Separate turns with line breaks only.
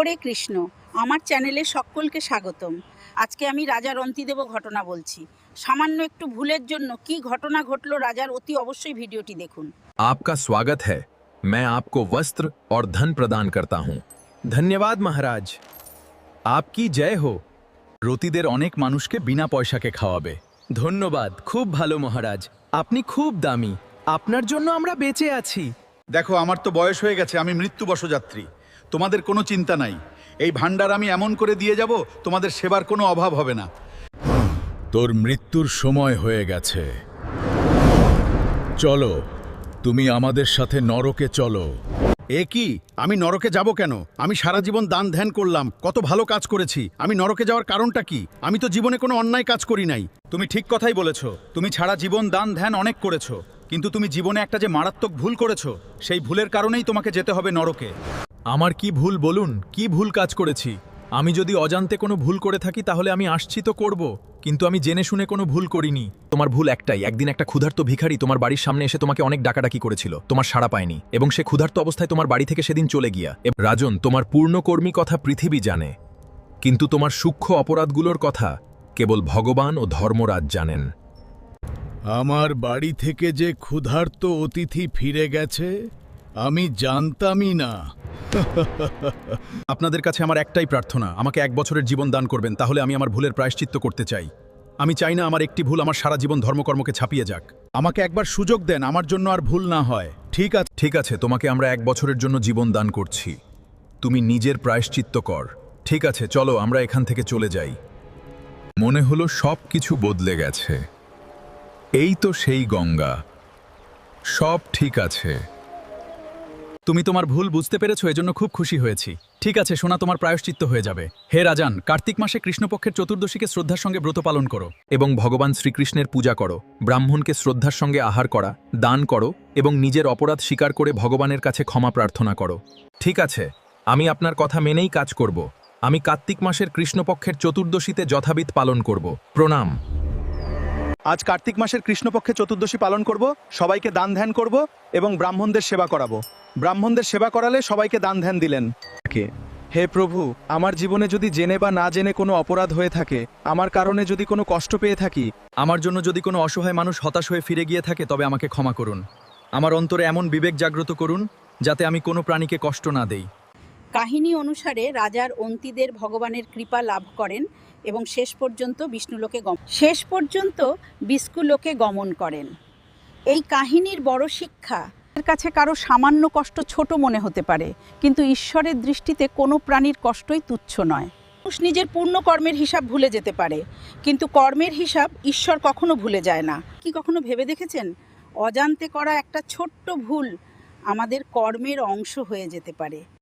হরে কৃষ্ণ। আমার চ্যানেলে সকলকে স্বাগতম। আজকে আমি রাজা রন্তিদেব ঘটনা বলছি। সামান্য একটু ভুলের জন্য কি ঘটনা ঘটলো রাজার, অতি অবশ্যই ভিডিওটি দেখুন।
आपका स्वागत है। मैं आपको वस्त्र और धन प्रदान करता हूँ।
ধন্যবাদ মহারাজ। আপকি জয় হো। রতিদের অনেক মানুষকে বিনা পয়সাকে খাওয়াবে। ধন্যবাদ, খুব ভালো মহারাজ। আপনি খুব দামি, আপনার জন্য আমরা বেঁচে আছি।
দেখো, আমার তো বয়স হয়ে গেছে, আমি মৃত্যু বশযাত্রী। তোমাদের কোনো চিন্তা নাই, এই ভান্ডার আমি এমন করে দিয়ে যাব, তোমাদের সেবার কোনো অভাব হবে না।
তোর মৃত্যুর সময় হয়ে গেছে। চলো, তুমি আমাদের সাথে নরকে চলো।
এ কি, আমি নরকে যাব কেন? আমি সারা জীবন দান ধ্যান করলাম, কত ভালো কাজ করেছি। আমি নরকে যাওয়ার কারণটা কি? আমি তো জীবনে কোনো অন্যায় কাজ করি নাই।
তুমি ঠিক কথাই বলেছ। তুমি সারা জীবন দান ধ্যান অনেক করেছো, কিন্তু তুমি জীবনে একটা যে মারাত্মক ভুল করেছো, সেই ভুলের কারণেই তোমাকে যেতে হবে নরকে। আমার কি ভুল বলুন? কি ভুল কাজ করেছি? আমি যদি অজান্তে কোনো ভুল করে থাকি তাহলে আমি আসছি তো করব, কিন্তু আমি জেনে শুনে কোনো ভুল করিনি। তোমার ভুল একটাই, একদিন একটা ক্ষুধার্ত ভিখারি তোমার বাড়ির সামনে এসে তোমাকে অনেক ডাকাডাকি করেছিল, তোমার সাড়া পায়নি, এবং সে ক্ষুধার্ত অবস্থায় তোমার বাড়ি থেকে সেদিন চলে গিয়া। রাজন, তোমার পূর্ণকর্মী কথা পৃথিবী জানে, কিন্তু তোমার সূক্ষ্ম অপরাধগুলোর কথা কেবল ভগবান ও ধর্মরাজ জানেন।
আমার বাড়ি থেকে যে ক্ষুধার্ত অতিথি ফিরে গেছে, আমি জানতামই না।
আপনাদের কাছে আমার একটাই প্রার্থনা, আমাকে 1 বছরের জীবন দান করবেন, তাহলে আমি আমার ভুলের প্রায়শ্চিত্ত করতে চাই। আমি চাই না আমার একটি ভুল আমার সারা জীবন ধর্মকর্মকে ছাপিয়ে যাক।
আমাকে একবার সুযোগ দেন, আমার জন্য আর ভুল না হয়।
ঠিক আছে, তোমাকে আমরা 1 বছরের জন্য জীবন দান করছি। তুমি নিজের প্রায়শ্চিত্ত কর। ঠিক আছে, চলো আমরা এখান থেকে চলে যাই।
মনে হলো সব কিছু বদলে গেছে। এই তো সেই গঙ্গা। সব ঠিক আছে।
তুমি তোমার ভুল বুঝতে পেরেছো, এজন্য খুব খুশি হয়েছি। ঠিক আছে সোনা, তোমার প্রায়শ্চিত্ত হয়ে যাবে। হে রাজান, কার্তিক মাসে কৃষ্ণপক্ষের চতুর্দশীকে শ্রদ্ধার সঙ্গে ব্রত পালন করো এবং ভগবান শ্রীকৃষ্ণের পূজা করো। ব্রাহ্মণকে শ্রদ্ধার সঙ্গে আহার করা, দান করো এবং নিজের অপরাধ স্বীকার করে ভগবানের কাছে ক্ষমা প্রার্থনা করো। ঠিক আছে, আমি আপনার কথা মেনেই কাজ করব। আমি কার্তিক মাসের কৃষ্ণপক্ষের চতুর্দশীতে যথাবিধ পালন করব। প্রণাম।
আজ কার্তিক মাসের কৃষ্ণপক্ষে চতুর্দশী পালন করব, সবাইকে দান ধ্যান করব এবং ব্রাহ্মণদের সেবা করাবো। ব্রাহ্মণদের সেবা করালে সবাইকে দান ধ্যান দিলেন। হে প্রভু, আমার জীবনে যদি জেনে বা না জেনে কোনো অপরাধ হয়ে থাকে, আমার কারণে যদি কোনো কষ্ট পেয়ে থাকি,
আমার জন্য যদি কোনো অসহায় মানুষ হতাশ হয়ে ফিরে গিয়ে থাকে, তবে আমাকে ক্ষমা করুন। আমার অন্তরে এমন বিবেক জাগ্রত করুন যাতে আমি কোনো প্রাণীকে কষ্ট না দেই।
কাহিনী অনুসারে রাজার অন্তিদের ভগবানের কৃপা লাভ করেন এবং শেষ পর্যন্ত বিষ্ণুলোকে গমন করেন। এই কাহিনীর বড় শিক্ষা, এর কাছে কারো সামান্য কষ্ট ছোট মনে হতে পারে, কিন্তু ঈশ্বরের দৃষ্টিতে কোনো প্রাণীর কষ্টই তুচ্ছ নয়। মানুষ নিজের পূর্ণ কর্মের হিসাব ভুলে যেতে পারে, কিন্তু কর্মের হিসাব ঈশ্বর কখনো ভুলে যায় না। কি কখনো ভেবে দেখেছেন, অজান্তে করা একটা ছোট্ট ভুল আমাদের কর্মের অংশ হয়ে যেতে পারে।